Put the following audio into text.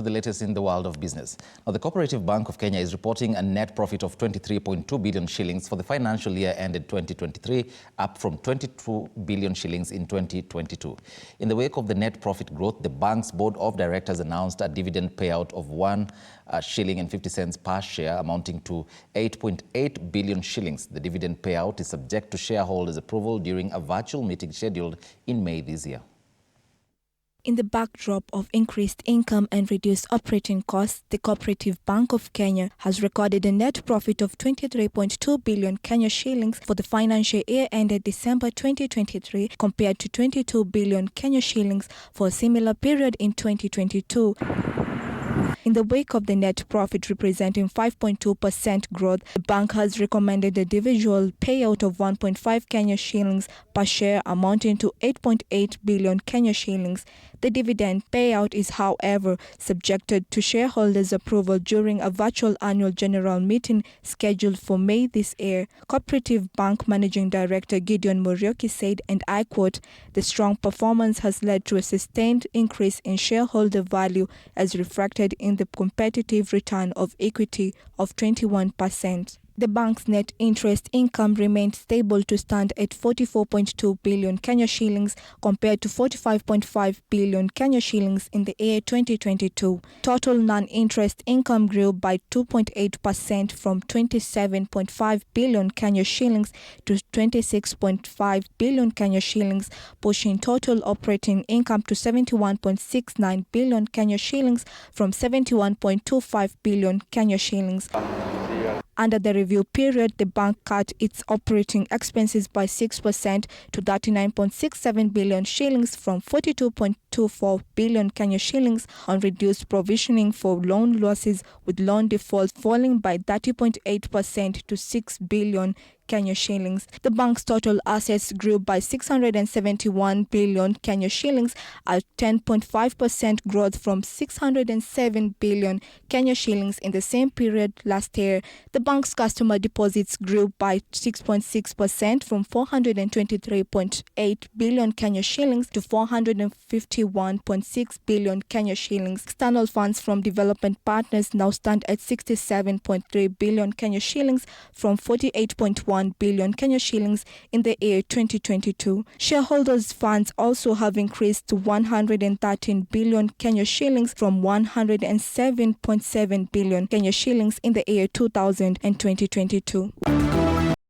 The latest in the world of business. Now, the Cooperative Bank of Kenya is reporting a net profit of 23.2 billion shillings for the financial year ended 2023, up from 22 billion shillings in 2022. In the wake of the net profit growth, the bank's board of directors announced a dividend payout of 1 shilling and 50 cents per share, amounting to 8.8 billion shillings. The dividend payout is subject to shareholders' approval during a virtual meeting scheduled in May this year. In the backdrop of increased income and reduced operating costs, the Cooperative Bank of Kenya has recorded a net profit of 23.2 billion Kenya shillings for the financial year ended December 2023, compared to 22 billion Kenya shillings for a similar period in 2022. In the wake of the net profit representing 5.2% growth, the bank has recommended a individual payout of 1.5 Kenya shillings per share, amounting to 8.8 billion Kenya shillings. The dividend payout is, however, subjected to shareholders' approval during a virtual annual general meeting scheduled for May this year. Cooperative Bank Managing Director Gideon Muriuki said, and I quote, "The strong performance has led to a sustained increase in shareholder value as reflected in the competitive return of equity of 21%. The bank's net interest income remained stable to stand at 44.2 billion Kenya shillings compared to 45.5 billion Kenya shillings in the year 2022. Total non-interest income grew by 2.8% from 27.5 billion Kenya shillings to 26.5 billion Kenya shillings, pushing total operating income to 71.69 billion Kenya shillings from 71.25 billion Kenya shillings. Under the review period, the bank cut its operating expenses by 6% to 39.67 billion shillings from 42.24 billion Kenya shillings on reduced provisioning for loan losses, with loan defaults falling by 30.8% to 6 billion Kenya shillings. The bank's total assets grew by 671 billion Kenya shillings, a 10.5% growth from 607 billion Kenya shillings in the same period last year. The bank's customer deposits grew by 6.6% from 423.8 billion Kenya shillings to 451.6 billion Kenya shillings. External funds from development partners now stand at 67.3 billion Kenya shillings from 48.1 billion Kenya shillings in the year 2022. Shareholders' funds also have increased to 113 billion Kenya shillings from 107.7 billion Kenya shillings in the year 2022.